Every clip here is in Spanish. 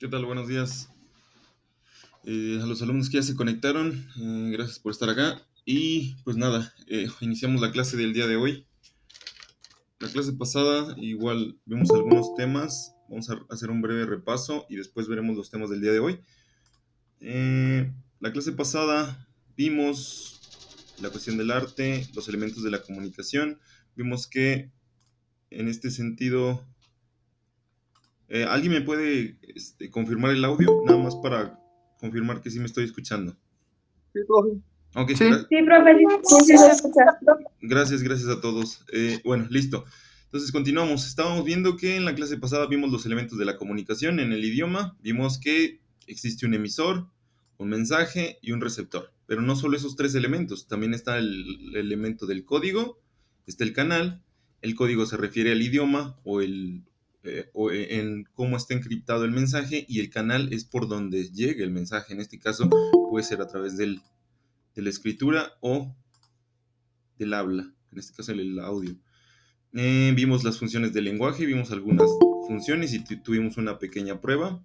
¿Qué tal? Buenos días. A los alumnos que ya se conectaron, gracias por estar acá. Y pues nada, iniciamos la clase del día de hoy. La clase pasada igual vimos algunos temas, vamos a hacer un breve repaso y después veremos los temas del día de hoy. La clase pasada vimos la cuestión del arte, los elementos de la comunicación. Vimos que en este sentido, ¿alguien me puede confirmar el audio? Nada más para confirmar que sí me estoy escuchando. Sí, profe. Ok, Sí. Sí, profe, sí se Sí, sí, se escucha. escucha. gracias a todos. Bueno, listo. Entonces continuamos. Estábamos viendo que en la clase pasada vimos los elementos de la comunicación en el idioma. Vimos que existe un emisor, un mensaje y un receptor. Pero no solo esos tres elementos, también está el elemento del código, está el canal. El código se refiere al idioma o en cómo está encriptado el mensaje, y el canal es por donde llega el mensaje. En este caso puede ser a través de la escritura o del habla, en este caso el audio. Vimos las funciones del lenguaje, vimos algunas funciones y tuvimos una pequeña prueba.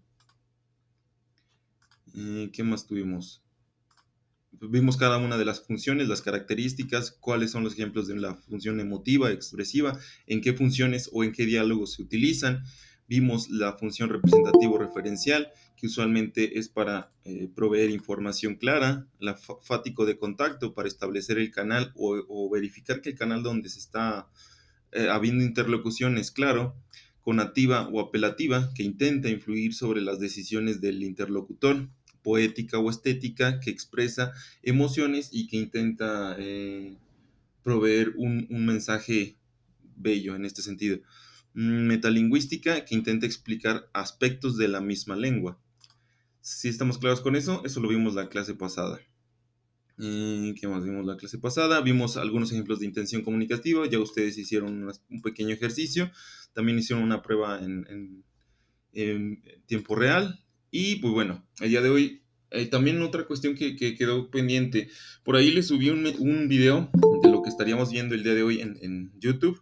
¿Qué más tuvimos? Vimos cada una de las funciones, las características, cuáles son los ejemplos de la función emotiva, expresiva, en qué funciones o en qué diálogos se utilizan. Vimos la función representativo referencial, que usualmente es para proveer información clara, la fático de contacto para establecer el canal o verificar que el canal donde se está habiendo interlocución es claro, conativa o apelativa, que intenta influir sobre las decisiones del interlocutor, poética o estética, que expresa emociones y que intenta proveer un mensaje bello en este sentido. Metalingüística, que intenta explicar aspectos de la misma lengua. Si estamos claros con eso, eso lo vimos la clase pasada. ¿Qué más vimos la clase pasada? Vimos algunos ejemplos de intención comunicativa, ya ustedes hicieron un pequeño ejercicio, también hicieron una prueba en tiempo real. Y pues bueno, el día de hoy también otra cuestión que quedó pendiente. Por ahí les subí un video de lo que estaríamos viendo el día de hoy en YouTube,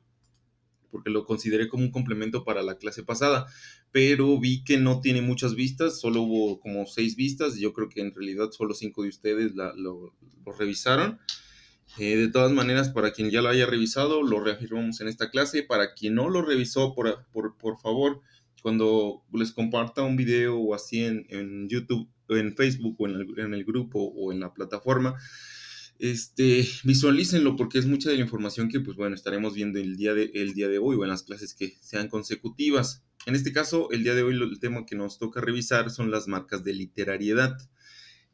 porque lo consideré como un complemento para la clase pasada, pero vi que no tiene muchas vistas, solo hubo como 6 vistas, y yo creo que en realidad solo 5 de ustedes lo revisaron. De todas maneras, para quien ya lo haya revisado, lo reafirmamos en esta clase. Para quien no lo revisó, por favor, cuando les comparta un video o así en YouTube, o en Facebook, o en el grupo, o en la plataforma, visualícenlo, porque es mucha de la información que, pues bueno, estaremos viendo el día de hoy o en las clases que sean consecutivas. En este caso, el día de hoy, el tema que nos toca revisar son las marcas de literariedad.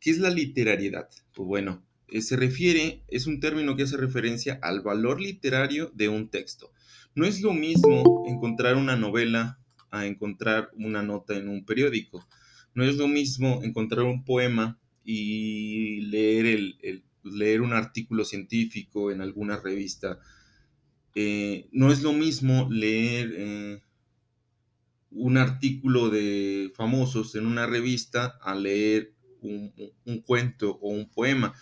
¿Qué es la literariedad? Pues bueno, es un término que hace referencia al valor literario de un texto. No es lo mismo encontrar una novela a encontrar una nota en un periódico. No es lo mismo encontrar un poema y leer un artículo científico en alguna revista. No es lo mismo leer un artículo de famosos en una revista a leer un cuento o un poema.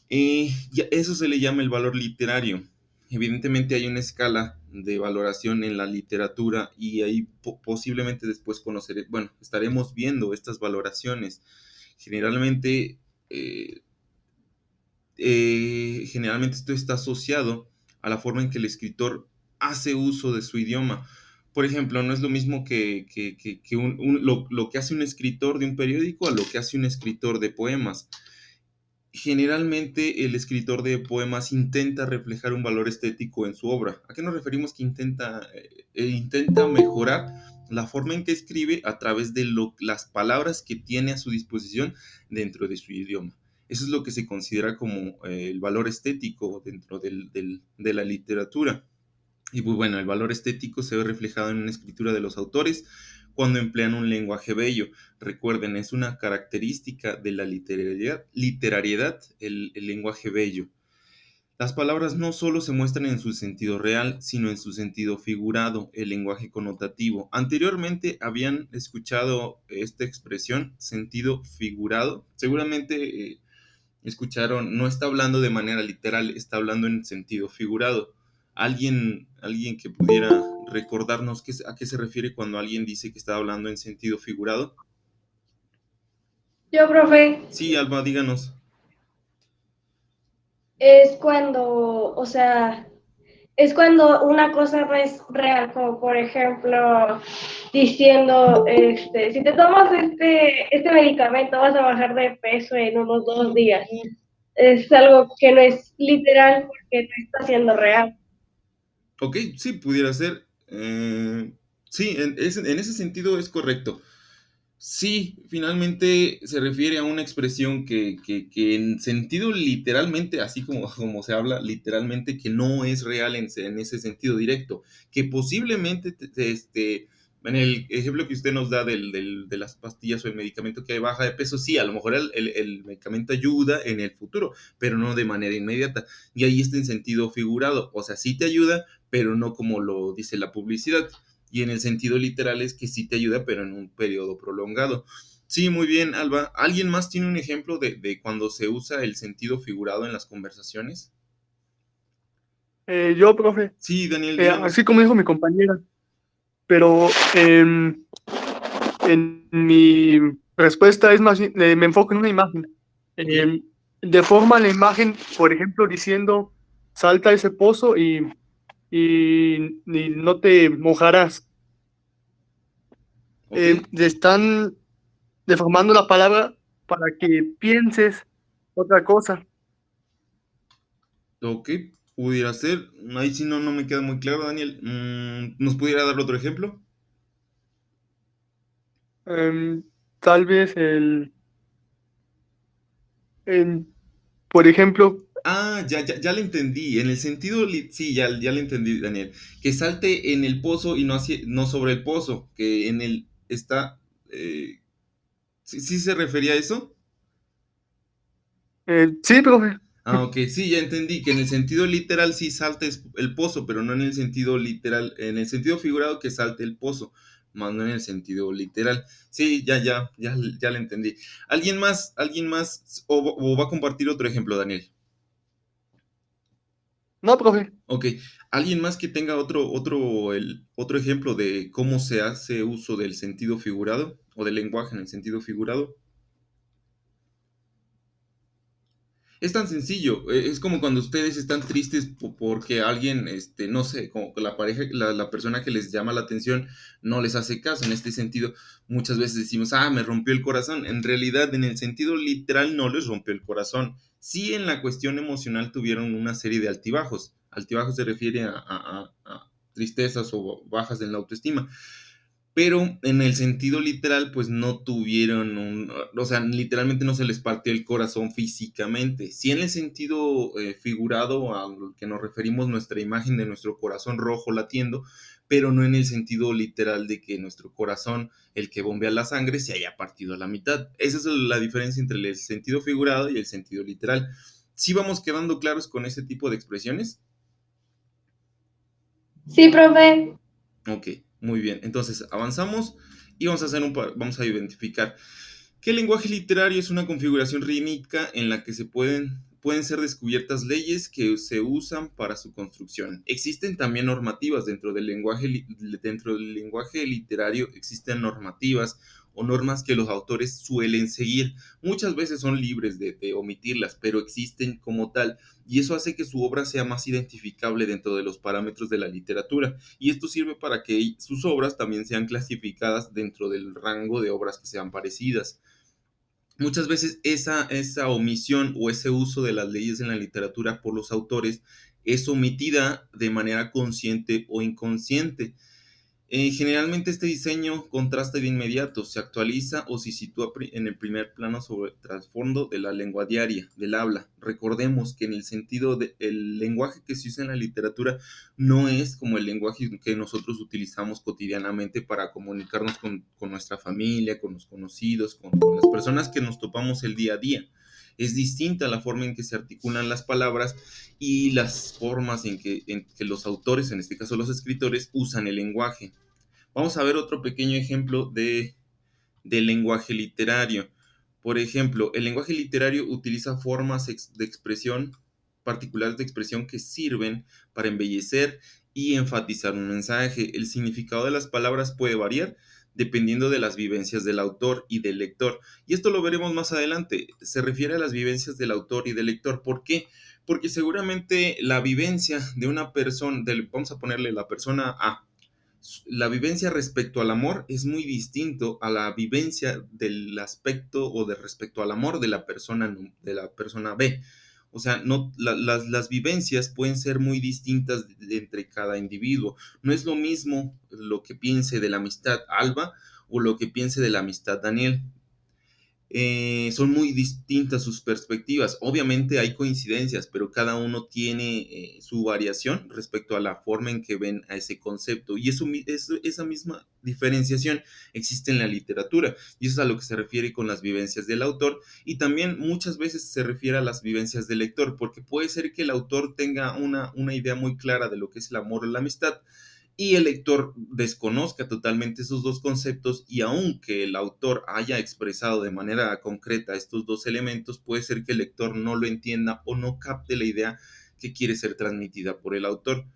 Eso se le llama el valor literario. Evidentemente hay una escala de valoración en la literatura, y ahí posiblemente después bueno, estaremos viendo estas valoraciones. Generalmente, eh, generalmente esto está asociado a la forma en que el escritor hace uso de su idioma. Por ejemplo, no es lo mismo que lo que hace un escritor de un periódico a lo que hace un escritor de poemas. Generalmente el escritor de poemas intenta reflejar un valor estético en su obra. ¿A qué nos referimos que intenta mejorar la forma en que escribe a través de las palabras que tiene a su disposición dentro de su idioma? Eso es lo que se considera como el valor estético dentro de la literatura. Y pues bueno, el valor estético se ve reflejado en una escritura de los autores cuando emplean un lenguaje bello. Recuerden, es una característica de la literariedad, el lenguaje bello. Las palabras no solo se muestran en su sentido real, sino en su sentido figurado, el lenguaje connotativo. Anteriormente habían escuchado esta expresión, sentido figurado. Seguramente escucharon, no está hablando de manera literal, está hablando en sentido figurado. Alguien que pudiera recordarnos a qué se refiere cuando alguien dice que está hablando en sentido figurado? Yo, profe, Sí, Alba, díganos. es cuando, o sea, es cuando una cosa no es real, como por ejemplo, diciendo, si te tomas este medicamento vas a bajar de peso en unos 2 días. Es algo que no es literal porque no está siendo real. Ok, sí, pudiera ser. Sí, en ese sentido es correcto. Sí, finalmente se refiere a una expresión que en sentido literalmente, así como, como se habla literalmente, que no es real en ese sentido directo, que posiblemente, en el ejemplo que usted nos da de las pastillas o el medicamento que hay baja de peso, sí, a lo mejor el medicamento ayuda en el futuro, pero no de manera inmediata. Y ahí está en sentido figurado, o sea, sí te ayuda, pero no como lo dice la publicidad. Y en el sentido literal es que sí te ayuda, pero en un periodo prolongado. Sí, muy bien, Alba. ¿Alguien más tiene un ejemplo de cuando se usa el sentido figurado en las conversaciones? Yo, profe, Sí, Daniel, díganos. así como dijo mi compañera, pero en mi respuesta es más, me enfoco en una imagen. Ok, Deforma la imagen, por ejemplo, diciendo, salta a ese pozo y no te mojarás. ok, Están deformando la palabra para que pienses otra cosa. ok. Pudiera ser. Ahí sí no me queda muy claro, Daniel. ¿Nos pudiera dar otro ejemplo? Em, Tal vez por ejemplo, Ah, ya le entendí. En el sentido, sí, ya le entendí, Daniel. Que salte en el pozo y no sobre el pozo. Que en el está. ¿Sí, sí se refería a eso? sí, profe. Ah, ok, sí, ya entendí que en el sentido literal sí salte el pozo, pero no en el sentido literal, en el sentido figurado que salte el pozo, más no en el sentido literal. Sí, ya le entendí. Alguien más, o va a compartir otro ejemplo, Daniel? No, profe. Ok, alguien más que tenga otro ejemplo de cómo se hace uso del sentido figurado o del lenguaje en el sentido figurado. Es tan sencillo, es como cuando ustedes están tristes porque alguien, no sé, como que la pareja, la persona que les llama la atención no les hace caso. En este sentido, muchas veces decimos, ah, me rompió el corazón. En realidad, en el sentido literal, no les rompió el corazón. Sí, en la cuestión emocional tuvieron una serie de altibajos. Altibajos se refiere a tristezas o bajas en la autoestima, pero en el sentido literal, pues no tuvieron o sea, literalmente no se les partió el corazón físicamente. Sí, en el sentido figurado a lo que nos referimos, nuestra imagen de nuestro corazón rojo latiendo, pero no en el sentido literal de que nuestro corazón, el que bombea la sangre, se haya partido a la mitad. Esa es la diferencia entre el sentido figurado y el sentido literal. ¿Sí vamos quedando claros con ese tipo de expresiones? Sí, profe. Ok, muy bien. Entonces avanzamos y vamos a identificar que el lenguaje literario es una configuración rítmica en la que pueden ser descubiertas leyes que se usan para su construcción. Existen también normativas dentro del lenguaje literario, existen normativas o normas que los autores suelen seguir. Muchas veces son libres de omitirlas, pero existen como tal, y eso hace que su obra sea más identificable dentro de los parámetros de la literatura, y esto sirve para que sus obras también sean clasificadas dentro del rango de obras que sean parecidas. Muchas veces esa omisión o ese uso de las leyes en la literatura por los autores es omitida de manera consciente o inconsciente. Generalmente este diseño contrasta de inmediato, se actualiza o se sitúa en el primer plano sobre el trasfondo de la lengua diaria, del habla. Recordemos que en el sentido del lenguaje que se usa en la literatura no es como el lenguaje que nosotros utilizamos cotidianamente para comunicarnos con nuestra familia, con los conocidos, con las personas que nos topamos el día a día. Es distinta la forma en que se articulan las palabras y las formas en que los autores, en este caso los escritores, usan el lenguaje. Vamos a ver otro pequeño ejemplo del lenguaje literario. Por ejemplo, el lenguaje literario utiliza formas de expresión particulares de expresión que sirven para embellecer y enfatizar un mensaje. El significado de las palabras puede variar dependiendo de las vivencias del autor y del lector. Y esto lo veremos más adelante. Se refiere a las vivencias del autor y del lector. ¿Por qué? Porque seguramente la vivencia de una persona, vamos a ponerle la persona A, la vivencia respecto al amor es muy distinto a la vivencia del aspecto o de respecto al amor de la persona B. O sea, no, las vivencias pueden ser muy distintas entre cada individuo. No es lo mismo lo que piense de la amistad Alba o lo que piense de la amistad Daniel. Son muy distintas sus perspectivas. Obviamente hay coincidencias, pero cada uno tiene su variación respecto a la forma en que ven a ese concepto. Y esa misma diferenciación existe en la literatura. Y eso es a lo que se refiere con las vivencias del autor. Y también muchas veces se refiere a las vivencias del lector, porque puede ser que el autor tenga una idea muy clara de lo que es el amor o la amistad, y el lector desconozca totalmente esos dos conceptos, y aunque el autor haya expresado de manera concreta estos dos elementos, puede ser que el lector no lo entienda o no capte la idea que quiere ser transmitida por el autor.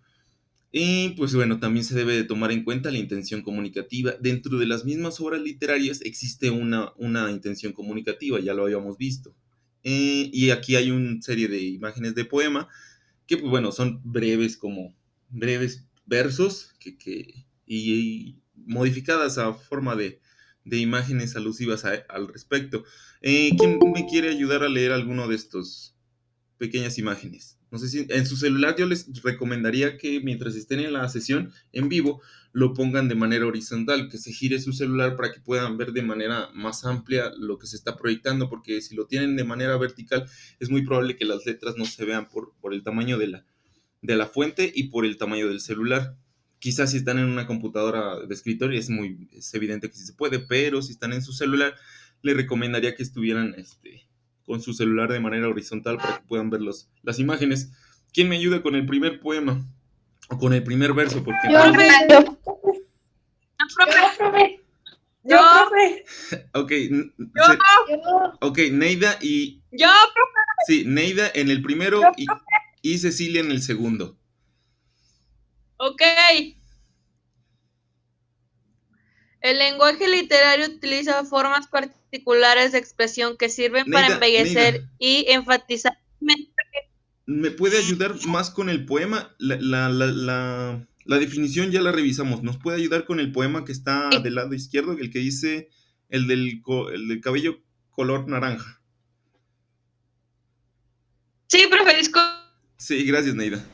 Y pues bueno, también se debe de tomar en cuenta la intención comunicativa. Dentro de las mismas obras literarias existe una intención comunicativa, ya lo habíamos visto. Y aquí hay una serie de imágenes de poema que pues bueno, son breves, como breves versos y modificadas a forma de imágenes alusivas al respecto. ¿Quién me quiere ayudar a leer alguno de estos pequeñas imágenes? No sé si en su celular yo les recomendaría que mientras estén en la sesión en vivo lo pongan de manera horizontal, que se gire su celular para que puedan ver de manera más amplia lo que se está proyectando, porque si lo tienen de manera vertical es muy probable que las letras no se vean por el tamaño de la fuente y por el tamaño del celular. Quizás si están en una computadora de escritorio es evidente que sí se puede, pero si están en su celular, les recomendaría que estuvieran con su celular de manera horizontal para que puedan ver las imágenes. ¿Quién me ayuda con el primer poema? O con el primer verso, porque Yo, también... profe. profe, Yo, profe. Yo, Yo. profe. Ok, yo, Yo. ok, Neida y... yo, Sí, Neida en el primero y Cecilia en el segundo. ok. El lenguaje literario utiliza formas particulares de expresión que sirven para Neida, embellecer y enfatizar. ¿me puede ayudar más con el poema? La definición ya la revisamos. ¿Nos puede ayudar con el poema que está del lado izquierdo, el que dice el del cabello color naranja? Sí, profe, disculpe. Sí, gracias, Neida.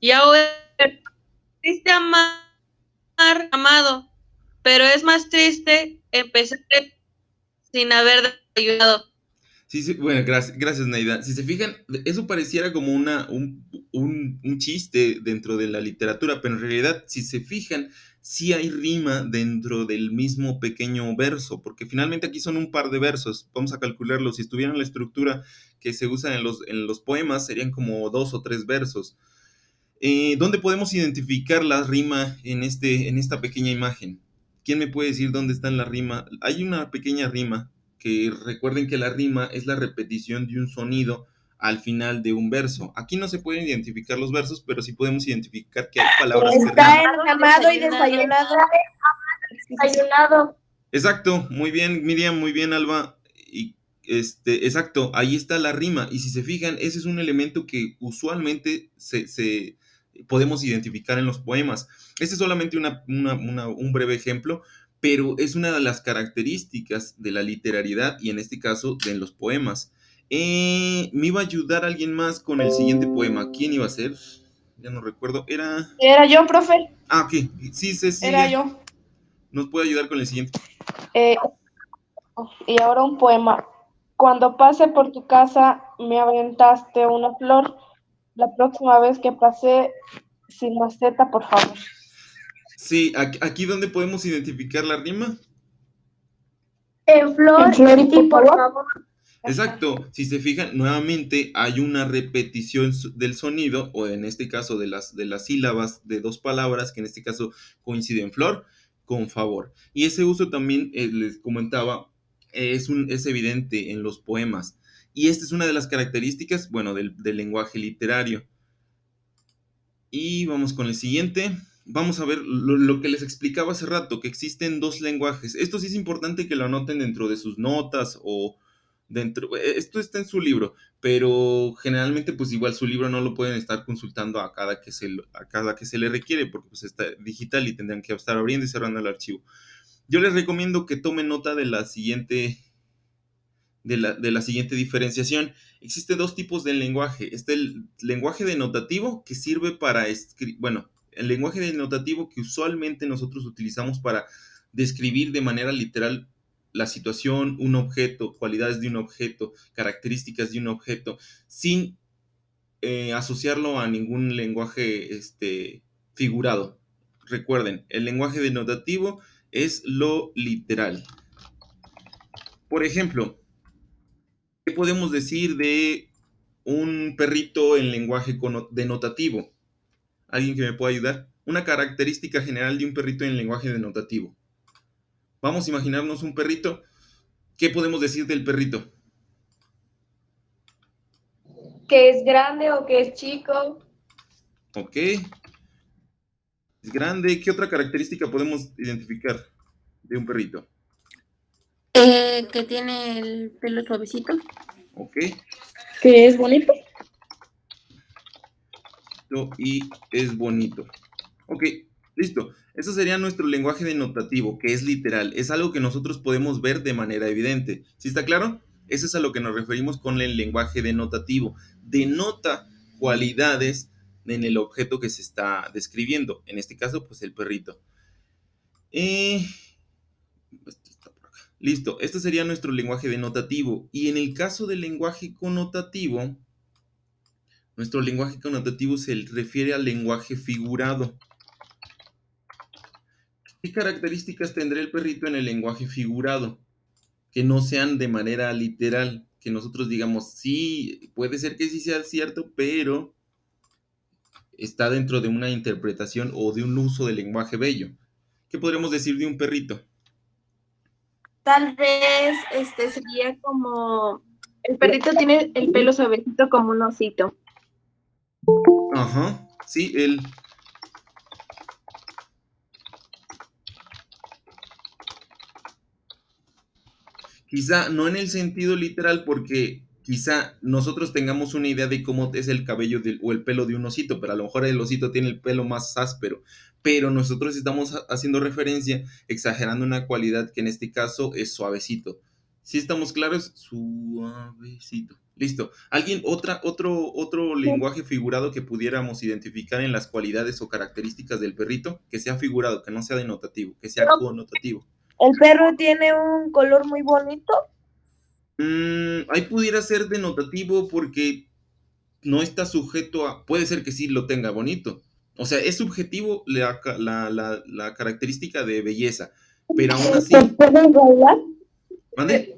Y ahora, triste amado, pero es más triste empezar sin haber ayudado. Sí, sí, bueno, gracias, Neida. Si se fijan, eso pareciera como un chiste dentro de la literatura, pero en realidad, si se fijan, sí hay rima dentro del mismo pequeño verso, porque finalmente aquí son un par de versos. Vamos a calcularlo. Si estuvieran en la estructura que se usa en los poemas, serían como 2 o 3 versos. ¿Dónde podemos identificar la rima en esta pequeña imagen? ¿Quién me puede decir dónde está la rima? Hay una pequeña rima, que recuerden que la rima es la repetición de un sonido al final de un verso. Aquí no se pueden identificar los versos, pero sí podemos identificar que hay palabras que Está riman. enamado y desayunado. Desayunado. Exacto, muy bien, Miriam, muy bien, Alba. Y exacto, ahí está la rima. Y si se fijan, ese es un elemento que usualmente podemos identificar en los poemas. Este es solamente un breve ejemplo, pero es una de las características de la literariedad y en este caso de los poemas. Me iba a ayudar alguien más con el siguiente poema. ¿Quién iba a ser? Ya no recuerdo. Era yo, profe. Ah, ok. Sí, Era Cecilia. yo. ¿Nos puede ayudar con el siguiente? Eh, y ahora un poema. Cuando pase por tu casa, me aventaste una flor. La próxima vez que pase sin maceta, por favor. Sí, aquí donde podemos identificar la rima. En flor, y por favor. Exacto, si se fijan, nuevamente hay una repetición del sonido, o en este caso de las sílabas de dos palabras, que en este caso coinciden flor con favor. Y ese uso también, les comentaba, es evidente en los poemas. Y esta es una de las características, bueno, del lenguaje literario. Y vamos con el siguiente. Vamos a ver lo que les explicaba hace rato, que existen dos lenguajes. Esto sí es importante que lo anoten dentro de sus notas o dentro. Esto está en su libro, pero generalmente pues igual su libro no lo pueden estar consultando a cada que se le requiere, porque pues está digital y tendrán que estar abriendo y cerrando el archivo. Yo les recomiendo que tomen nota de la siguiente diferenciación. Existen dos tipos de lenguaje. Está el lenguaje denotativo que sirve para escribir, bueno, el lenguaje denotativo que usualmente nosotros utilizamos para describir de manera literal la situación, un objeto, cualidades de un objeto, características de un objeto, sin asociarlo a ningún lenguaje figurado. Recuerden, el lenguaje denotativo es lo literal. Por ejemplo, ¿qué podemos decir de un perrito en lenguaje denotativo? ¿Alguien que me pueda ayudar? Una característica general de un perrito en lenguaje denotativo. Vamos a imaginarnos un perrito. ¿Qué podemos decir del perrito? Que es grande o que es chico. Ok. Es grande. ¿Qué otra característica podemos identificar de un perrito? Que tiene el pelo suavecito. Ok. Que es bonito. Y es bonito. Ok, listo. Eso sería nuestro lenguaje denotativo, que es literal. Es algo que nosotros podemos ver de manera evidente. ¿Sí está claro? Eso es a lo que nos referimos con el lenguaje denotativo. Denota cualidades en el objeto que se está describiendo. En este caso, pues el perrito. Esto está por acá. Listo, este sería nuestro lenguaje denotativo. Y en el caso del lenguaje connotativo, nuestro lenguaje connotativo se refiere al lenguaje figurado. ¿Qué características tendrá el perrito en el lenguaje figurado? Que no sean de manera literal, que nosotros digamos, sí, puede ser que sí sea cierto, pero está dentro de una interpretación o de un uso del lenguaje bello. ¿Qué podríamos decir de un perrito? Tal vez sería como el perrito tiene el pelo suavecito como un osito. Ajá, sí, quizá no en el sentido literal, porque quizá nosotros tengamos una idea de cómo es el cabello o el pelo de un osito, pero a lo mejor el osito tiene el pelo más áspero, pero nosotros estamos haciendo referencia, exagerando una cualidad que en este caso es suavecito. ¿Sí estamos claros? Suavecito. Listo. ¿Alguien, otro lenguaje figurado que pudiéramos identificar en las cualidades o características del perrito? Que sea figurado, que no sea denotativo, que sea connotativo. El perro tiene un color muy bonito. Ahí pudiera ser denotativo porque no está sujeto a. Puede ser que sí lo tenga bonito. O sea, es subjetivo la característica de belleza. Pero aún así. ¿Puedes bailar? ¿Mande?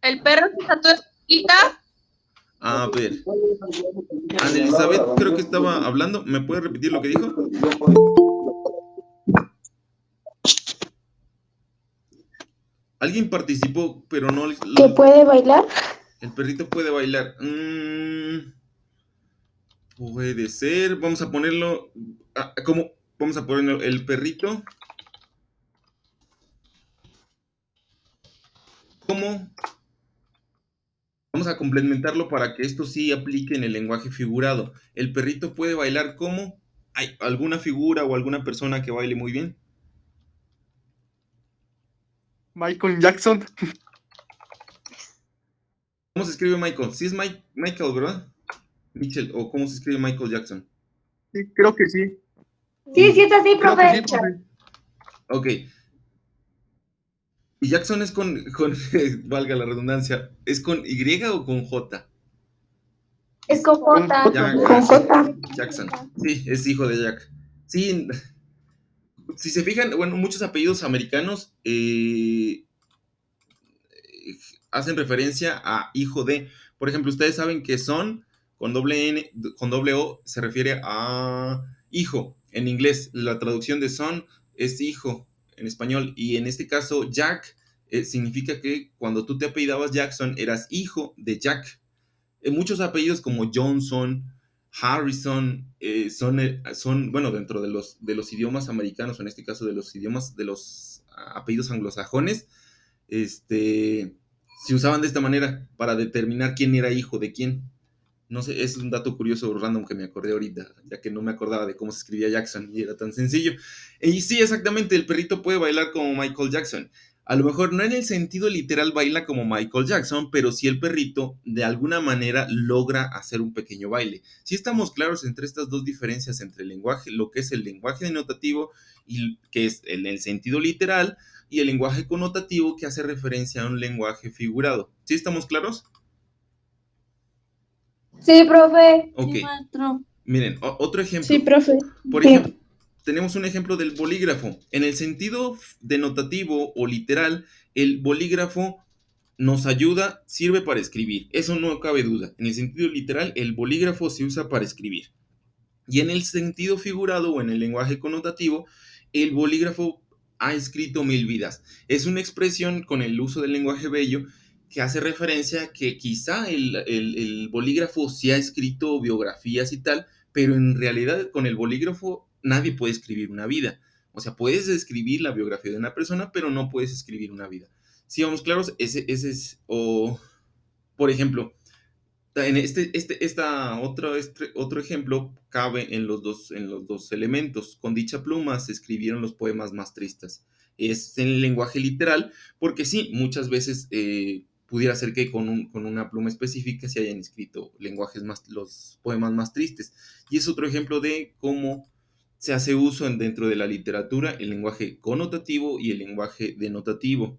El perro que está toda chiquita. A ver. Ana Elizabeth creo que estaba hablando. ¿Me puede repetir lo que dijo? Alguien participó, pero no. ¿Que puede bailar? El perrito puede bailar. Puede ser. Vamos a ponerlo. ¿Cómo? Vamos a ponerlo. El perrito. ¿Cómo? Vamos a complementarlo para que esto sí aplique en el lenguaje figurado. El perrito puede bailar como. ¿Hay alguna figura o alguna persona que baile muy bien? Michael Jackson. ¿Cómo se escribe Michael? Sí es Michael, ¿verdad? Mitchell, o ¿cómo se escribe Michael Jackson? Sí, creo que sí. Sí, es así, Creo que sí, profe. profe. Ok. ¿Y Jackson es con valga la redundancia, ¿es con Y o con J? Es con J. Con J. Jackson. Sí, es hijo de Jack. Sí, si se fijan, bueno, muchos apellidos americanos hacen referencia a hijo de. Por ejemplo, ustedes saben que son con doble N, con doble O se refiere a hijo. En inglés, la traducción de son es hijo en español. Y en este caso, Jack significa que cuando tú te apellidabas Jackson, eras hijo de Jack. Muchos apellidos como Johnson, Harrison, bueno, dentro de los idiomas americanos, o en este caso de los idiomas, de los apellidos anglosajones, se usaban de esta manera para determinar quién era hijo de quién. No sé, es un dato curioso random que me acordé ahorita, ya que no me acordaba de cómo se escribía Jackson y era tan sencillo. Y sí, exactamente, el perrito puede bailar como Michael Jackson. A lo mejor no en el sentido literal baila como Michael Jackson, pero sí el perrito de alguna manera logra hacer un pequeño baile. Sí estamos claros entre estas dos diferencias entre el lenguaje, lo que es el lenguaje denotativo, y que es en el sentido literal, y el lenguaje connotativo, que hace referencia a un lenguaje figurado. ¿Sí estamos claros? Sí, profe. Ok. Sí, maestro. Miren, otro ejemplo. Sí, profe. Por Sí. ejemplo, tenemos un ejemplo del bolígrafo. En el sentido denotativo o literal, el bolígrafo nos ayuda, sirve para escribir. Eso no cabe duda. En el sentido literal, el bolígrafo se usa para escribir. Y en el sentido figurado o en el lenguaje connotativo, el bolígrafo ha escrito 1000 vidas. Es una expresión con el uso del lenguaje bello que hace referencia a que quizá el bolígrafo sí ha escrito biografías y tal, pero en realidad con el bolígrafo nadie puede escribir una vida. O sea, puedes escribir la biografía de una persona, pero no puedes escribir una vida. Si vamos claros, ese es, o, por ejemplo, en otro ejemplo cabe en los dos elementos. Con dicha pluma se escribieron los poemas más tristes. Es en el lenguaje literal, porque sí, muchas veces pudiera ser que con una pluma específica se hayan escrito los poemas más tristes. Y es otro ejemplo de cómo se hace uso dentro de la literatura el lenguaje connotativo y el lenguaje denotativo.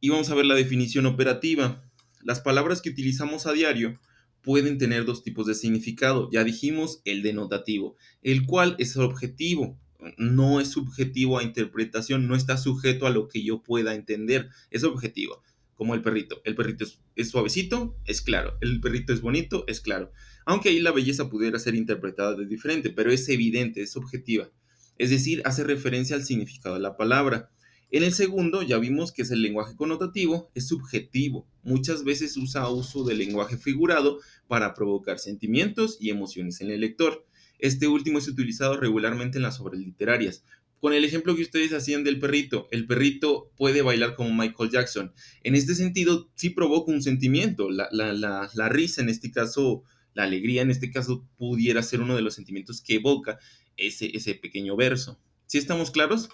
Y vamos a ver la definición operativa. Las palabras que utilizamos a diario pueden tener dos tipos de significado. Ya dijimos el denotativo, el cual es objetivo, no es subjetivo a interpretación, no está sujeto a lo que yo pueda entender, es objetivo. Como el perrito. El perrito es suavecito, es claro. El perrito es bonito, es claro. Aunque ahí la belleza pudiera ser interpretada de diferente, pero es evidente, es objetiva. Es decir, hace referencia al significado de la palabra. En el segundo, ya vimos que es el lenguaje connotativo, es subjetivo. Muchas veces usa uso del lenguaje figurado para provocar sentimientos y emociones en el lector. Este último es utilizado regularmente en las obras literarias. Con el ejemplo que ustedes hacían del perrito, el perrito puede bailar como Michael Jackson. En este sentido, sí provoca un sentimiento. La risa, en este caso, la alegría, en este caso, pudiera ser uno de los sentimientos que evoca ese pequeño verso. ¿Sí estamos claros?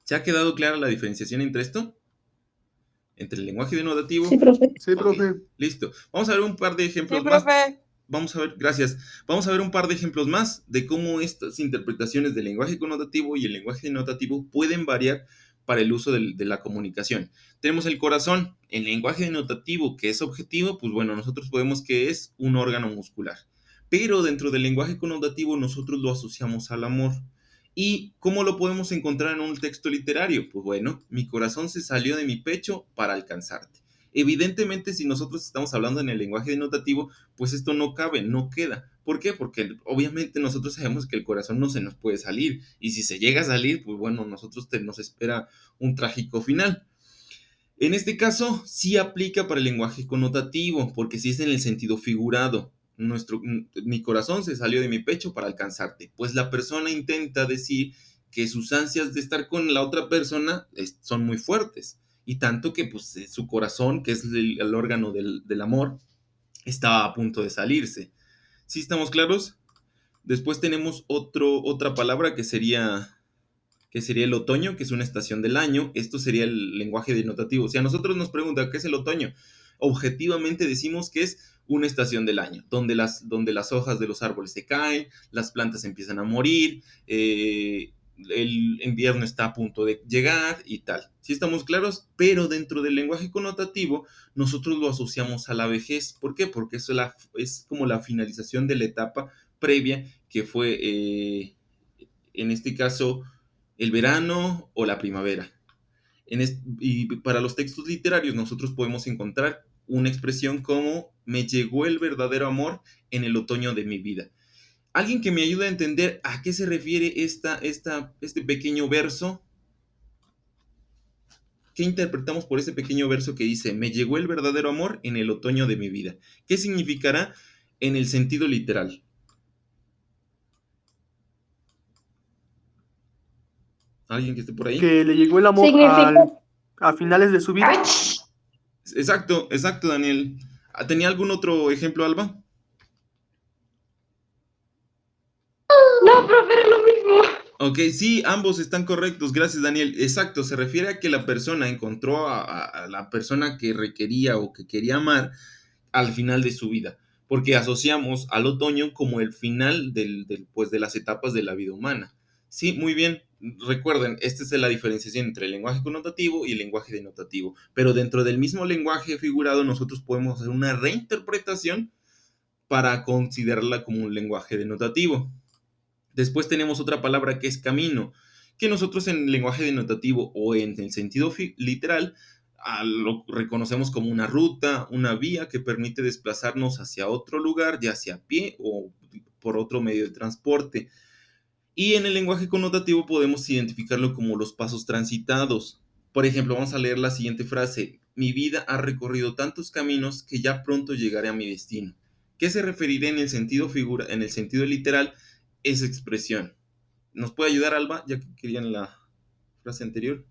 ¿Se ha quedado clara la diferenciación entre esto? Entre el lenguaje denotativo. Sí, profe. Sí, Ok, profe. listo. Vamos a ver un par de ejemplos Sí, más. profe. Vamos a ver, gracias. Vamos a ver un par de ejemplos más de cómo estas interpretaciones del lenguaje connotativo y el lenguaje denotativo pueden variar para el uso de la comunicación. Tenemos el corazón. El lenguaje denotativo, que es objetivo, pues bueno, nosotros podemos que es un órgano muscular. Pero dentro del lenguaje connotativo nosotros lo asociamos al amor. ¿Y cómo lo podemos encontrar en un texto literario? Pues bueno, mi corazón se salió de mi pecho para alcanzarte. Evidentemente, si nosotros estamos hablando en el lenguaje denotativo, pues esto no cabe, no queda. ¿Por qué? Porque obviamente nosotros sabemos que el corazón no se nos puede salir. Y si se llega a salir, pues bueno, nos espera un trágico final. En este caso, sí aplica para el lenguaje connotativo, porque sí es en el sentido figurado. Mi corazón se salió de mi pecho para alcanzarte. Pues la persona intenta decir que sus ansias de estar con la otra persona son muy fuertes. Y tanto que pues, su corazón, que es el órgano del amor, estaba a punto de salirse. ¿Sí estamos claros? Después tenemos otra palabra que sería el otoño, que es una estación del año. Esto sería el lenguaje denotativo. Si a nosotros nos preguntan qué es el otoño, objetivamente decimos que es una estación del año, donde las hojas de los árboles se caen, las plantas empiezan a morir, el invierno está a punto de llegar y tal. ¿Sí estamos claros? Pero dentro del lenguaje connotativo, nosotros lo asociamos a la vejez. ¿Por qué? Porque eso es como la finalización de la etapa previa que fue, en este caso, el verano o la primavera. Y para los textos literarios nosotros podemos encontrar una expresión como me llegó el verdadero amor en el otoño de mi vida. Alguien que me ayude a entender a qué se refiere este pequeño verso. ¿Qué interpretamos por ese pequeño verso que dice, me llegó el verdadero amor en el otoño de mi vida? ¿Qué significará en el sentido literal? ¿Alguien que esté por ahí? Que le llegó el amor Significa... a finales de su vida. ¡Ach! Exacto, Daniel. ¿Tenía algún otro ejemplo, Alba? No, profe, era lo mismo. Ok, sí, ambos están correctos, gracias Daniel. Exacto, se refiere a que la persona encontró a la persona que requería o que quería amar al final de su vida, porque asociamos al otoño como el final pues, de las etapas de la vida humana. Sí, muy bien. Recuerden, esta es la diferenciación entre el lenguaje connotativo y el lenguaje denotativo, pero dentro del mismo lenguaje figurado nosotros podemos hacer una reinterpretación para considerarla como un lenguaje denotativo. Después tenemos otra palabra que es camino, que nosotros en el lenguaje denotativo o en el sentido literal lo reconocemos como una ruta, una vía que permite desplazarnos hacia otro lugar, ya sea a pie o por otro medio de transporte. Y en el lenguaje connotativo podemos identificarlo como los pasos transitados. Por ejemplo, vamos a leer la siguiente frase. Mi vida ha recorrido tantos caminos que ya pronto llegaré a mi destino. ¿Qué se referirá en el sentido en el sentido literal esa expresión? ¿Nos puede ayudar, Alba? Ya que querían la frase anterior.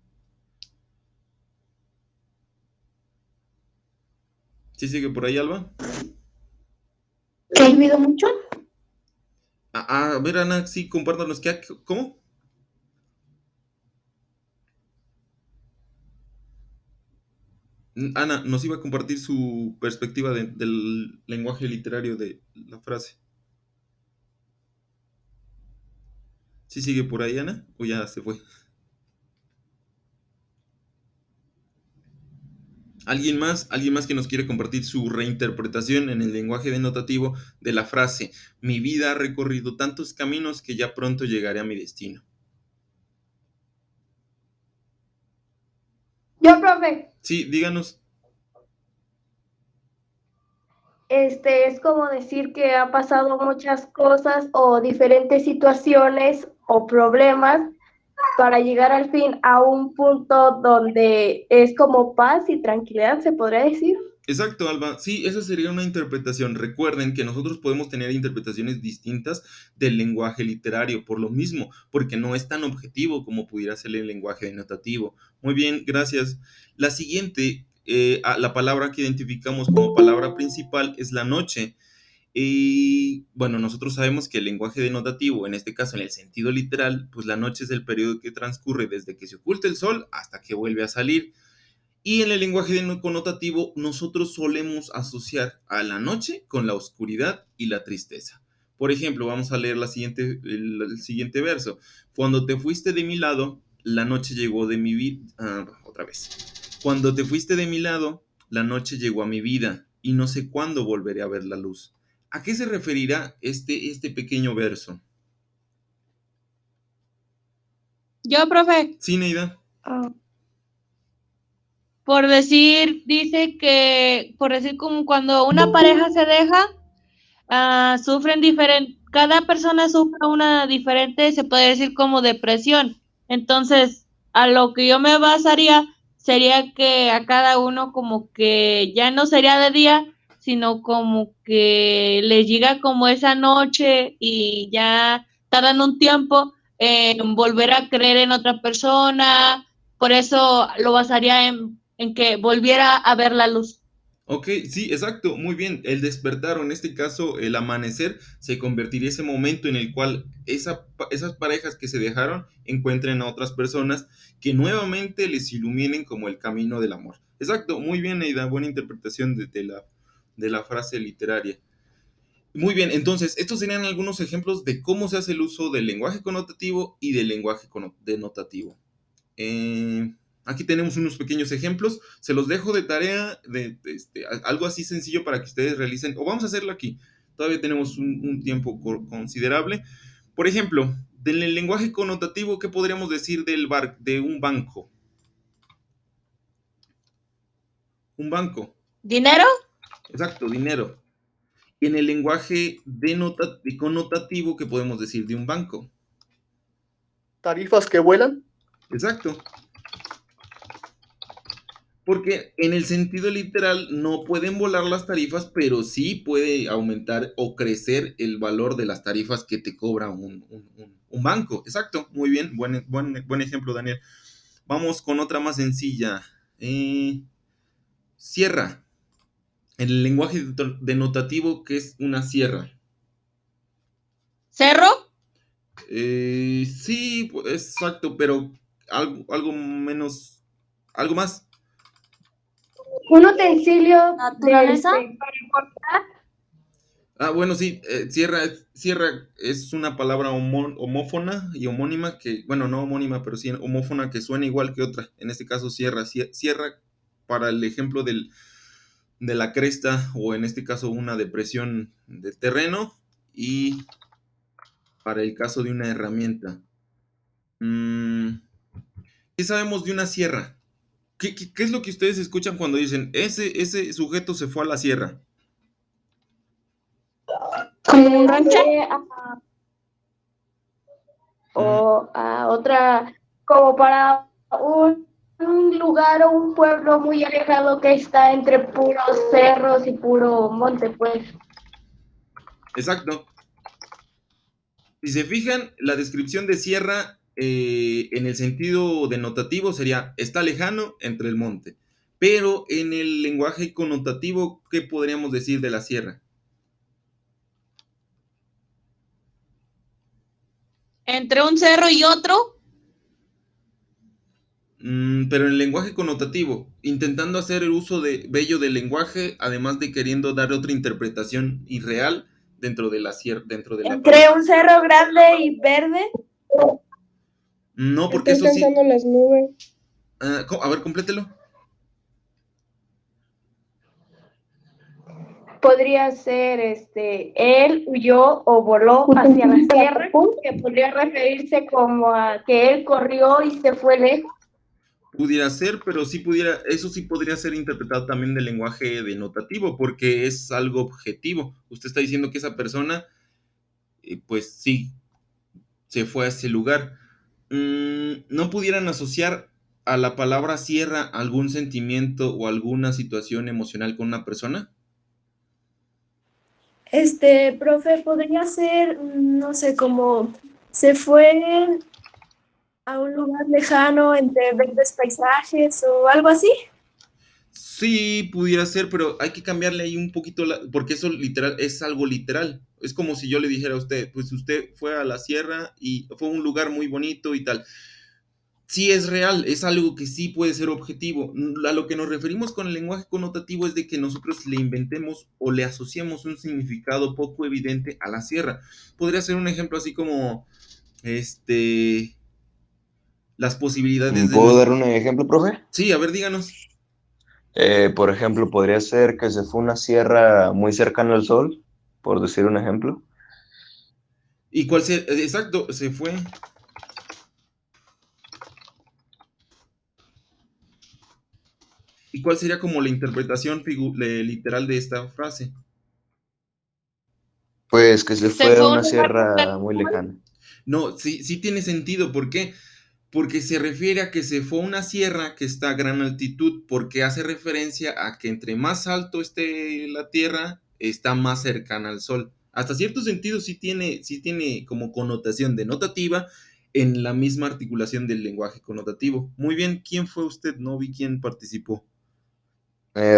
¿Sí sigue por ahí, Alba? ¿Te ha llovido mucho? A ver, Ana, sí, compártanos. ¿Cómo? Ana nos iba a compartir su perspectiva del lenguaje literario de la frase. ¿Sí sigue por ahí, Ana? ¿O ya se fue? ¿Alguien más? ¿Alguien más que nos quiere compartir su reinterpretación en el lenguaje denotativo de la frase mi vida ha recorrido tantos caminos que ya pronto llegaré a mi destino? Yo, profe, Sí, díganos. es como decir que ha pasado muchas cosas o diferentes situaciones o problemas para llegar al fin a un punto donde es como paz y tranquilidad, se podría decir. Exacto, Alba. Sí, esa sería una interpretación. Recuerden que nosotros podemos tener interpretaciones distintas del lenguaje literario, por lo mismo, porque no es tan objetivo como pudiera ser el lenguaje denotativo. Muy bien, gracias. La siguiente, la palabra que identificamos como palabra principal es la noche. Y bueno, nosotros sabemos que el lenguaje denotativo, en este caso en el sentido literal, pues la noche es el periodo que transcurre desde que se oculta el sol hasta que vuelve a salir. Y en el lenguaje connotativo nosotros solemos asociar a la noche con la oscuridad y la tristeza. Por ejemplo, vamos a leer el siguiente verso. Cuando te fuiste de mi lado, la noche llegó de mi vida. Otra vez. Cuando te fuiste de mi lado, la noche llegó a mi vida y no sé cuándo volveré a ver la luz. ¿A qué se referirá este pequeño verso? Yo, profe, Sí, Neida. por decir, dice que, por decir como cuando una pareja se deja, sufren diferente, cada persona sufre una diferente, se puede decir como depresión. Entonces, a lo que yo me basaría sería que a cada uno como que ya no sería de día, sino como que les llega como esa noche y ya tardan un tiempo en volver a creer en otra persona. Por eso lo basaría en que volviera a ver la luz. Ok, sí, exacto, muy bien. El despertar o en este caso el amanecer se convertiría ese momento en el cual esas parejas que se dejaron encuentren a otras personas que nuevamente les iluminen como el camino del amor. Exacto, muy bien, Neida, buena interpretación de la frase literaria. Muy bien, entonces, estos serían algunos ejemplos de cómo se hace el uso del lenguaje connotativo y del lenguaje denotativo. Aquí tenemos unos pequeños ejemplos. Se los dejo de tarea, algo así sencillo para que ustedes realicen. O vamos a hacerlo aquí. Todavía tenemos un tiempo considerable. Por ejemplo, del lenguaje connotativo, ¿qué podríamos decir de un banco? Un banco. ¿Dinero? Exacto, dinero. En el lenguaje connotativo, ¿qué podemos decir de un banco? Tarifas que vuelan. Exacto. Porque en el sentido literal no pueden volar las tarifas, pero sí puede aumentar o crecer el valor de las tarifas que te cobra un banco. Exacto, muy bien, buen ejemplo, Daniel. Vamos con otra más sencilla. Sierra. En el lenguaje denotativo, ¿qué es una sierra? ¿Cerro? Sí, exacto, pero algo menos, algo más. Un utensilio ¿Naturaleza? para cortar. Bueno, sí, sierra es una palabra homófona y homónima que, bueno, no homónima, pero sí homófona que suena igual que otra. En este caso, sierra. Sierra, para el ejemplo de la cresta, o en este caso una depresión de terreno, y para el caso de una herramienta. ¿Qué sabemos de una sierra? ¿Qué es lo que ustedes escuchan cuando dicen, ese sujeto se fue a la sierra? ¿Como un rancho? O a otra, como para un lugar o un pueblo muy alejado que está entre puros cerros y puro monte, pues. Exacto. Si se fijan, la descripción de sierra en el sentido denotativo sería está lejano entre el monte. Pero en el lenguaje connotativo, ¿qué podríamos decir de la sierra? ¿Entre un cerro y otro? Pero en el lenguaje connotativo, intentando hacer el uso bello del lenguaje, además de queriendo dar otra interpretación irreal dentro de la sierra, dentro de la ¿Entre un cerro grande y verde? No, porque Estoy eso sí. pensando en las nubes. A ver, complételo. Podría ser, él huyó o voló hacia la sierra, que podría referirse como a que él corrió y se fue lejos. Pudiera ser, pero eso sí podría ser interpretado también del lenguaje denotativo, porque es algo objetivo. Usted está diciendo que esa persona, pues sí, se fue a ese lugar. ¿No pudieran asociar a la palabra sierra algún sentimiento o alguna situación emocional con una persona? Profe, podría ser, no sé, como se fue a un lugar lejano entre verdes paisajes o algo así. Sí, pudiera ser, pero hay que cambiarle ahí un poquito, porque eso literal es algo literal. Es como si yo le dijera a usted, pues usted fue a la sierra y fue a un lugar muy bonito y tal. Sí es real, es algo que sí puede ser objetivo. A lo que nos referimos con el lenguaje connotativo es de que nosotros le inventemos o le asociamos un significado poco evidente a la sierra. Podría ser un ejemplo así como, las posibilidades de ¿Puedo nuestro... dar un ejemplo, profe? Sí, a ver, díganos. Por ejemplo, podría ser que se fue a una sierra muy cercana al sol, por decir un ejemplo. ¿Y cuál se... Exacto, se fue... ¿Y cuál sería como la interpretación literal de esta frase? Pues que se Se fue a fue a un una lugar sierra muy lejana. No, sí tiene sentido. ¿Por qué? Porque se refiere a que se fue a una sierra que está a gran altitud, porque hace referencia a que entre más alto esté la tierra, está más cercana al sol. Hasta cierto sentido sí tiene como connotación denotativa en la misma articulación del lenguaje connotativo. Muy bien, ¿quién fue usted? No vi quién participó.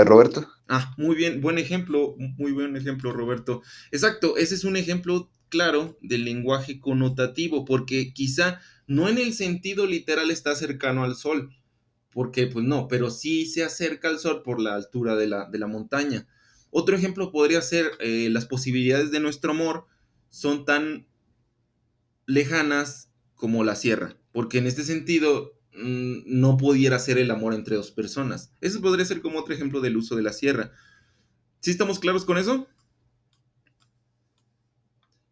Roberto. Muy bien, muy buen ejemplo, Roberto. Exacto, ese es un ejemplo claro del lenguaje connotativo, porque quizá no en el sentido literal está cercano al sol, porque pues no, pero sí se acerca al sol por la altura de la montaña. Otro ejemplo podría ser las posibilidades de nuestro amor son tan lejanas como la sierra, porque en este sentido no pudiera ser el amor entre dos personas. Eso podría ser como otro ejemplo del uso de la sierra. ¿Sí estamos claros con eso?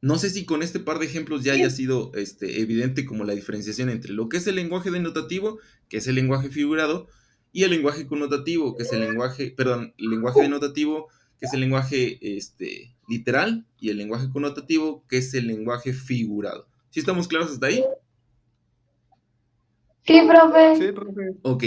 No sé si con este par de ejemplos ya haya sido evidente como la diferenciación entre lo que es el lenguaje denotativo, que es el lenguaje figurado, y el lenguaje connotativo, que es el lenguaje denotativo, que es el lenguaje literal, y el lenguaje connotativo, que es el lenguaje figurado. ¿Sí estamos claros hasta ahí? Sí, profe. Sí, profe. Ok.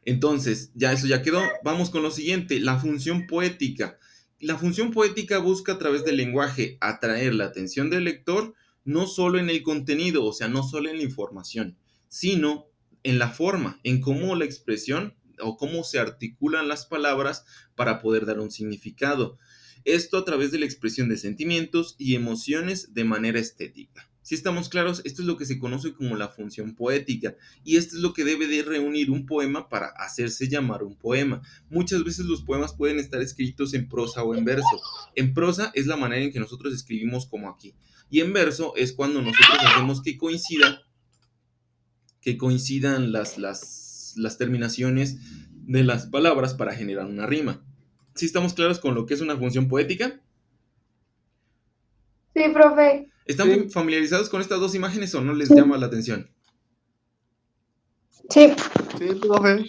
Entonces, ya eso ya quedó. Vamos con lo siguiente, la función poética. La función poética busca a través del lenguaje atraer la atención del lector, no solo en el contenido, o sea, no solo en la información, sino en la forma, en cómo la expresión o cómo se articulan las palabras para poder dar un significado. Esto a través de la expresión de sentimientos y emociones de manera estética. Si estamos claros, esto es lo que se conoce como la función poética y esto es lo que debe de reunir un poema para hacerse llamar un poema. Muchas veces los poemas pueden estar escritos en prosa o en verso. En prosa es la manera en que nosotros escribimos como aquí y en verso es cuando nosotros hacemos que coincidan las terminaciones de las palabras para generar una rima. ¿Sí estamos claros con lo que es una función poética? Sí, profe. ¿Están Sí. familiarizados con estas dos imágenes o no les Sí. llama la atención? Sí. Sí, profe.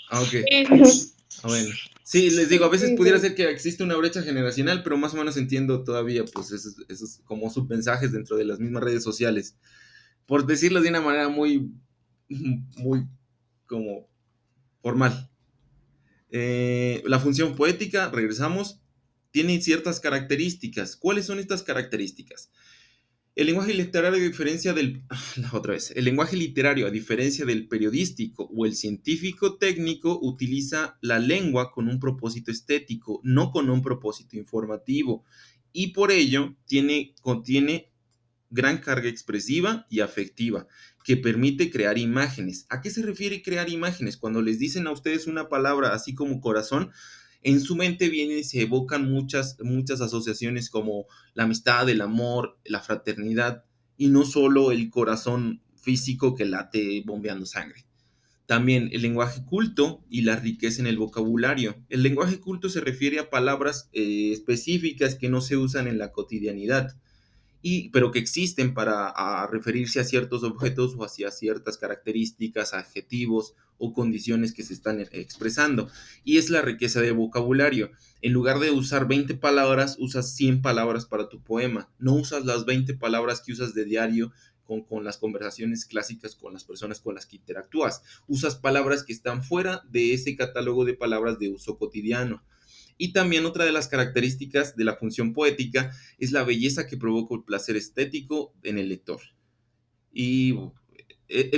Ah, ok. Sí. Bueno. Sí, les digo, a veces Sí, pudiera sí. ser que existe una brecha generacional, pero más o menos entiendo todavía, pues, esos como submensajes dentro de las mismas redes sociales. Por decirlo de una manera muy como formal. La función poética, regresamos, tiene ciertas características. ¿Cuáles son estas características? El lenguaje literario, a diferencia del. Otra vez. El lenguaje literario, a diferencia del periodístico o el científico técnico, utiliza la lengua con un propósito estético, no con un propósito informativo. Y por ello contiene gran carga expresiva y afectiva, que permite crear imágenes. ¿A qué se refiere crear imágenes? Cuando les dicen a ustedes una palabra así como corazón, en su mente vienen y se evocan muchas asociaciones como la amistad, el amor, la fraternidad, y no solo el corazón físico que late bombeando sangre. También el lenguaje culto y la riqueza en el vocabulario. El lenguaje culto se refiere a palabras específicas que no se usan en la cotidianidad pero que existen para referirse a ciertos objetos o hacia ciertas características, adjetivos o condiciones que se están expresando. Y es la riqueza de vocabulario. En lugar de usar 20 palabras, usas 100 palabras para tu poema. No usas las 20 palabras que usas de diario con las conversaciones clásicas con las personas con las que interactúas. Usas palabras que están fuera de ese catálogo de palabras de uso cotidiano. Y también otra de las características de la función poética es la belleza que provoca el placer estético en el lector. Y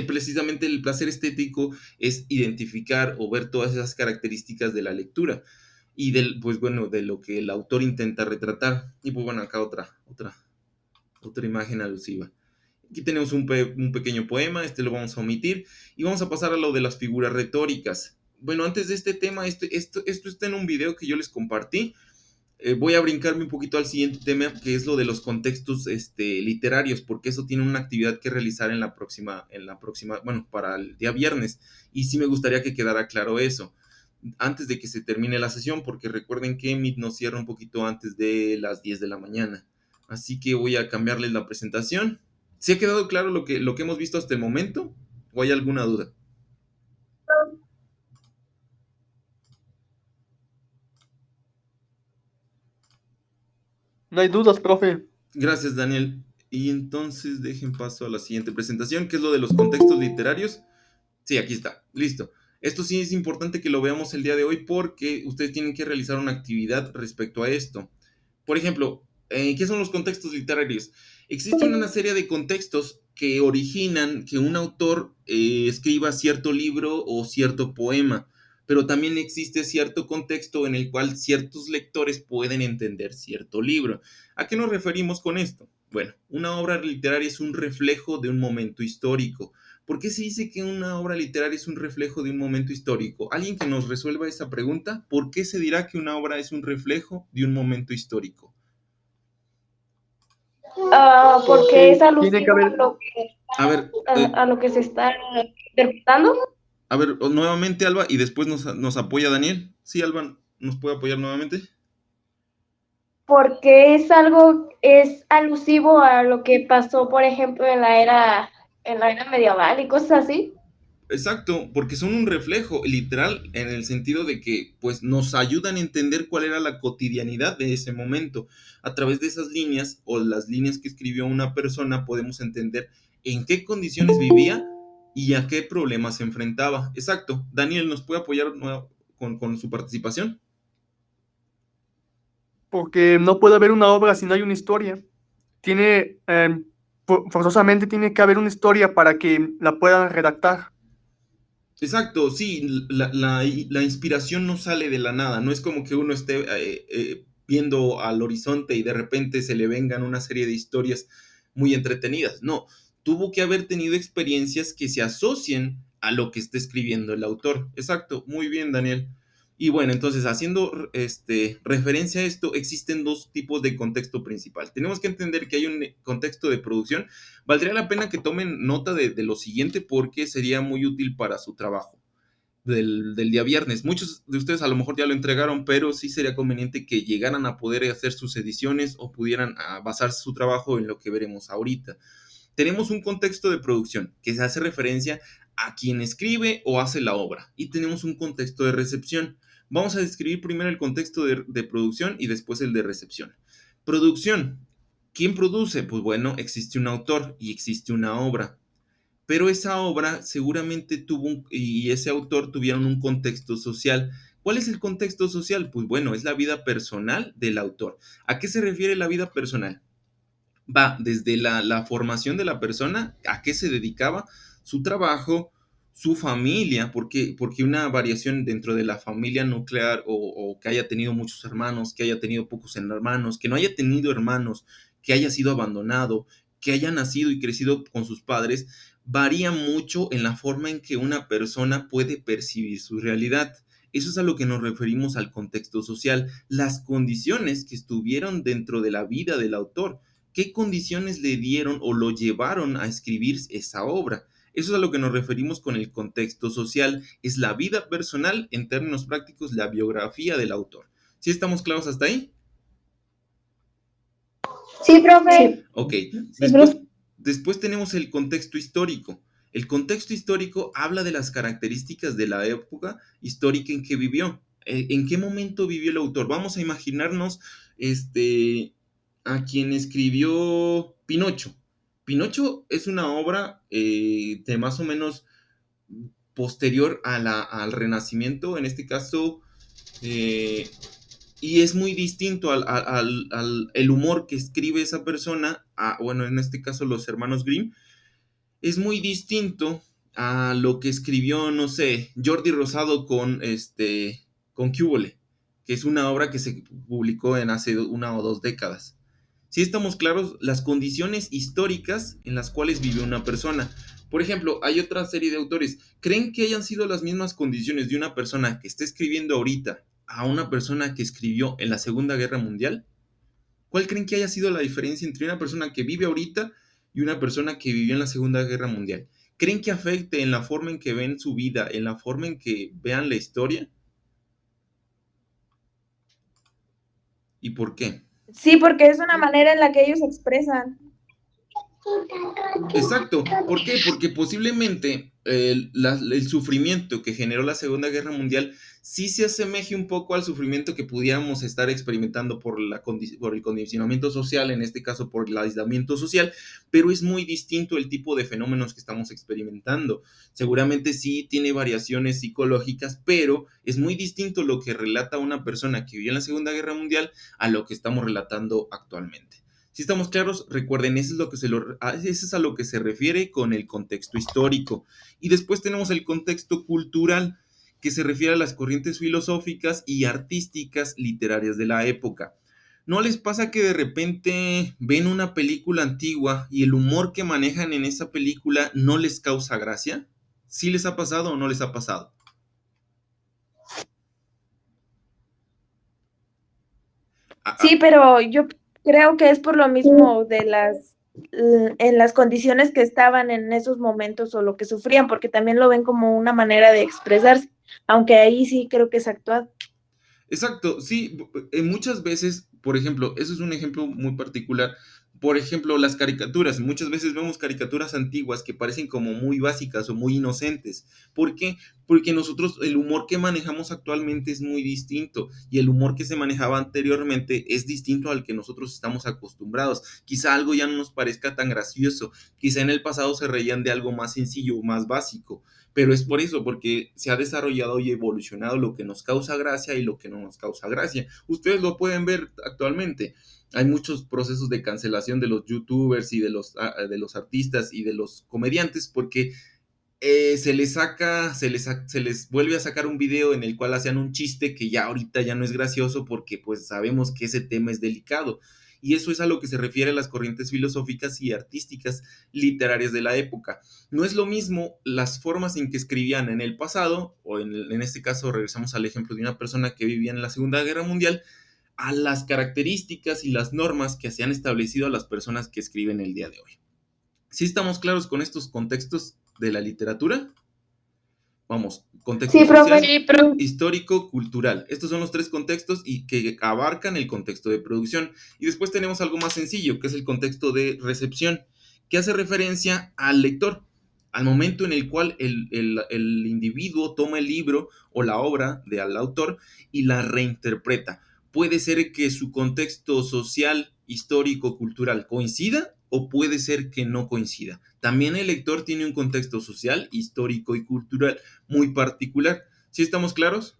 precisamente el placer estético es identificar o ver todas esas características de la lectura y pues bueno, de lo que el autor intenta retratar. Y pues bueno, acá otra imagen alusiva. Aquí tenemos un pequeño poema, este lo vamos a omitir y vamos a pasar a lo de las figuras retóricas. Bueno, antes de este tema, esto está en un video que yo les compartí. Voy a brincarme un poquito al siguiente tema, que es lo de los contextos literarios, porque eso tiene una actividad que realizar en la próxima, bueno, para el día viernes. Y sí me gustaría que quedara claro eso, antes de que se termine la sesión, porque recuerden que Meet nos cierra un poquito antes de las 10 de la mañana. Así que voy a cambiarles la presentación. ¿Se ha quedado claro lo que hemos visto hasta el momento? ¿O hay alguna duda? No hay dudas, profe. Gracias, Daniel. Y entonces dejen paso a la siguiente presentación, que es lo de los contextos literarios. Sí, aquí está. Listo. Esto sí es importante que lo veamos el día de hoy porque ustedes tienen que realizar una actividad respecto a esto. Por ejemplo, ¿qué son los contextos literarios? Existen una serie de contextos que originan que un autor escriba cierto libro o cierto poema, pero también existe cierto contexto en el cual ciertos lectores pueden entender cierto libro. ¿A qué nos referimos con esto? Bueno, una obra literaria es un reflejo de un momento histórico. ¿Por qué se dice que una obra literaria es un reflejo de un momento histórico? ¿Alguien que nos resuelva esa pregunta? ¿Por qué se dirá que una obra es un reflejo de un momento histórico? Porque es Tiene que alusivo haber. A ver, a lo que se está interpretando. Nuevamente Alba y después nos apoya Daniel. Sí, Alba, ¿nos puede apoyar nuevamente? Porque es alusivo a lo que pasó, por ejemplo, en la era medieval y cosas así. Exacto, porque son un reflejo literal en el sentido de que pues nos ayudan a entender cuál era la cotidianidad de ese momento. A través de esas líneas o las líneas que escribió una persona podemos entender en qué condiciones vivía y a qué problemas se enfrentaba. Exacto. Daniel, ¿nos puede apoyar con su participación? Porque no puede haber una obra si no hay una historia. Forzosamente tiene que haber una historia para que la puedan redactar. Exacto, sí, la inspiración no sale de la nada, no es como que uno esté viendo al horizonte y de repente se le vengan una serie de historias muy entretenidas, no, tuvo que haber tenido experiencias que se asocien a lo que está escribiendo el autor. Exacto, muy bien, Daniel. Y bueno, entonces haciendo referencia a esto, existen dos tipos de contexto principal. Tenemos que entender que hay un contexto de producción. Valdría la pena que tomen nota de lo siguiente porque sería muy útil para su trabajo del día viernes. Muchos de ustedes a lo mejor ya lo entregaron, pero sí sería conveniente que llegaran a poder hacer sus ediciones o pudieran basar su trabajo en lo que veremos ahorita. Tenemos un contexto de producción que se hace referencia a quien escribe o hace la obra, y tenemos un contexto de recepción. Vamos a describir primero el contexto de producción y después el de recepción. Producción. ¿Quién produce? Pues bueno, existe un autor y existe una obra, pero esa obra seguramente y ese autor tuvieron un contexto social. ¿Cuál es el contexto social? Pues bueno, es la vida personal del autor. ¿A qué se refiere la vida personal? Va desde la formación de la persona, a qué se dedicaba, su trabajo, su familia, porque una variación dentro de la familia nuclear o que haya tenido muchos hermanos, que haya tenido pocos hermanos, que no haya tenido hermanos, que haya sido abandonado, que haya nacido y crecido con sus padres, varía mucho en la forma en que una persona puede percibir su realidad. Eso es a lo que nos referimos al contexto social, las condiciones que estuvieron dentro de la vida del autor. ¿Qué condiciones le dieron o lo llevaron a escribir esa obra? Eso es a lo que nos referimos con el contexto social. Es la vida personal, en términos prácticos, la biografía del autor. ¿Sí estamos claros hasta ahí? Sí, profe. Ok. Sí, profe. Después tenemos el contexto histórico. El contexto histórico habla de las características de la época histórica en que vivió. ¿En qué momento vivió el autor? Vamos a imaginarnos a quien escribió Pinocho. Pinocho es una obra de más o menos posterior al Renacimiento, en este caso, y es muy distinto el humor que escribe esa persona, bueno, en este caso los hermanos Grimm, es muy distinto a lo que escribió, no sé, Jordi Rosado con Cúbole, que es una obra que se publicó en hace 1 o 2 décadas. Si estamos claros, las condiciones históricas en las cuales vive una persona. Por ejemplo, hay otra serie de autores. ¿Creen que hayan sido las mismas condiciones de una persona que está escribiendo ahorita a una persona que escribió en la Segunda Guerra Mundial? ¿Cuál creen que haya sido la diferencia entre una persona que vive ahorita y una persona que vivió en la Segunda Guerra Mundial? ¿Creen que afecte en la forma en que ven su vida, en la forma en que vean la historia? ¿Y por qué? Sí, porque es una manera en la que ellos se expresan. Exacto. ¿Por qué? Porque posiblemente el sufrimiento que generó la Segunda Guerra Mundial sí se asemeje un poco al sufrimiento que pudiéramos estar experimentando por el condicionamiento social, en este caso por el aislamiento social, pero es muy distinto el tipo de fenómenos que estamos experimentando. Seguramente sí tiene variaciones psicológicas, pero es muy distinto lo que relata una persona que vivió en la Segunda Guerra Mundial a lo que estamos relatando actualmente. Si estamos claros, recuerden, eso es a lo que se refiere con el contexto histórico. Y después tenemos el contexto cultural, que se refiere a las corrientes filosóficas y artísticas literarias de la época. ¿No les pasa que de repente ven una película antigua y el humor que manejan en esa película no les causa gracia? ¿Sí les ha pasado o no les ha pasado? Sí, pero yo creo que es por lo mismo de en las condiciones que estaban en esos momentos o lo que sufrían, porque también lo ven como una manera de expresarse, aunque ahí sí creo que es actuado. Exacto, sí, muchas veces, por ejemplo, eso es un ejemplo muy particular Por ejemplo, las caricaturas. Muchas veces vemos caricaturas antiguas que parecen como muy básicas o muy inocentes. ¿Por qué? Porque nosotros, el humor que manejamos actualmente es muy distinto y el humor que se manejaba anteriormente es distinto al que nosotros estamos acostumbrados. Quizá algo ya no nos parezca tan gracioso. Quizá en el pasado se reían de algo más sencillo, más básico. Pero es por eso, porque se ha desarrollado y evolucionado lo que nos causa gracia y lo que no nos causa gracia. Ustedes lo pueden ver actualmente. Hay muchos procesos de cancelación de los youtubers y de los artistas y de los comediantes porque se les vuelve a sacar un video en el cual hacían un chiste que ya ahorita ya no es gracioso porque pues sabemos que ese tema es delicado. Y eso es a lo que se refiere a las corrientes filosóficas y artísticas literarias de la época. No es lo mismo las formas en que escribían en el pasado, o en este caso regresamos al ejemplo de una persona que vivía en la Segunda Guerra Mundial, a las características y las normas que se han establecido a las personas que escriben el día de hoy. ¿Sí estamos claros con estos contextos de la literatura? Vamos, contexto social, histórico, cultural. Estos son los tres contextos y que abarcan el contexto de producción. Y después tenemos algo más sencillo, que es el contexto de recepción, que hace referencia al lector, al momento en el cual el individuo toma el libro o la obra del autor y la reinterpreta. Puede ser que su contexto social, histórico, cultural coincida o puede ser que no coincida. También el lector tiene un contexto social, histórico y cultural muy particular. ¿Sí estamos claros?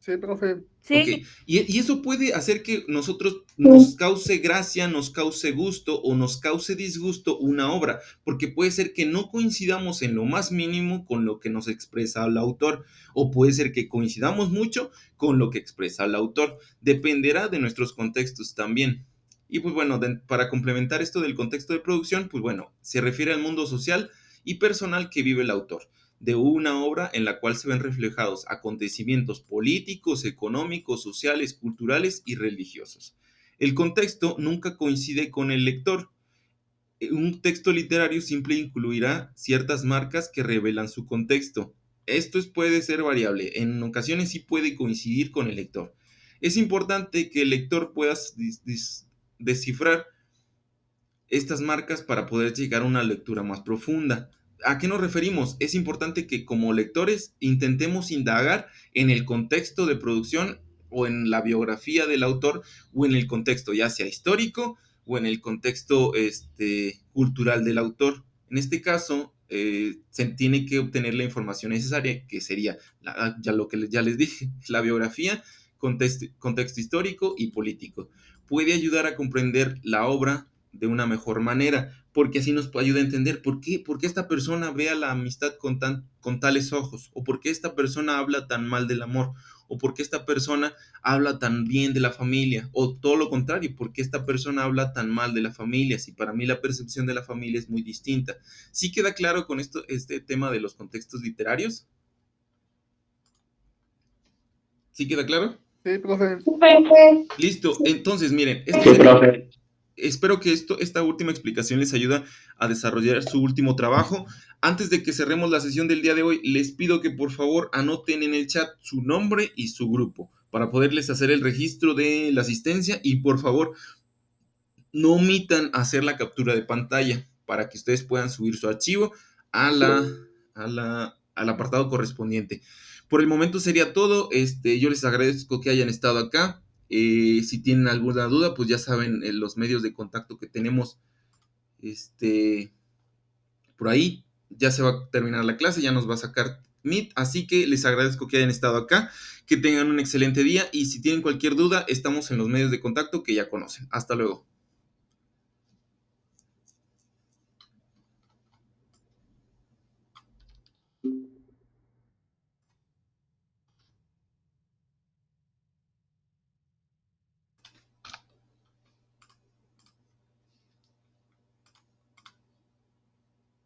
Sí, profe. Sí. Ok, y eso puede hacer que nosotros nos cause gracia, nos cause gusto o nos cause disgusto una obra, porque puede ser que no coincidamos en lo más mínimo con lo que nos expresa el autor, o puede ser que coincidamos mucho con lo que expresa el autor. Dependerá de nuestros contextos también. Y pues bueno, para complementar esto del contexto de producción, pues bueno, se refiere al mundo social y personal que vive el autor de una obra en la cual se ven reflejados acontecimientos políticos, económicos, sociales, culturales y religiosos. El contexto nunca coincide con el lector. Un texto literario siempre incluirá ciertas marcas que revelan su contexto. Puede ser variable, en ocasiones sí puede coincidir con el lector. Es importante que el lector pueda descifrar estas marcas para poder llegar a una lectura más profunda. ¿A qué nos referimos? Es importante que como lectores intentemos indagar en el contexto de producción o en la biografía del autor o en el contexto ya sea histórico o en el contexto cultural del autor. En este caso, se tiene que obtener la información necesaria, que sería ya lo que ya les dije, la biografía, contexto histórico y político. Puede ayudar a comprender la obra de una mejor manera, porque así nos ayuda a entender por qué esta persona ve a la amistad con tales ojos, o por qué esta persona habla tan mal del amor, o por qué esta persona habla tan bien de la familia, o todo lo contrario, por qué esta persona habla tan mal de la familia, si para mí la percepción de la familia es muy distinta. ¿Sí queda claro con este tema de los contextos literarios? ¿Sí queda claro? Sí, profe. Listo, entonces miren, espero que esta última explicación les ayude a desarrollar su último trabajo. Antes de que cerremos la sesión del día de hoy, les pido que por favor anoten en el chat su nombre y su grupo para poderles hacer el registro de la asistencia y por favor no omitan hacer la captura de pantalla para que ustedes puedan subir su archivo al apartado correspondiente. Por el momento sería todo. Yo les agradezco que hayan estado acá. Si tienen alguna duda, pues ya saben los medios de contacto que tenemos por ahí. Ya se va a terminar la clase, ya nos va a sacar Meet, así que les agradezco que hayan estado acá, que tengan un excelente día y si tienen cualquier duda, estamos en los medios de contacto que ya conocen. Hasta luego.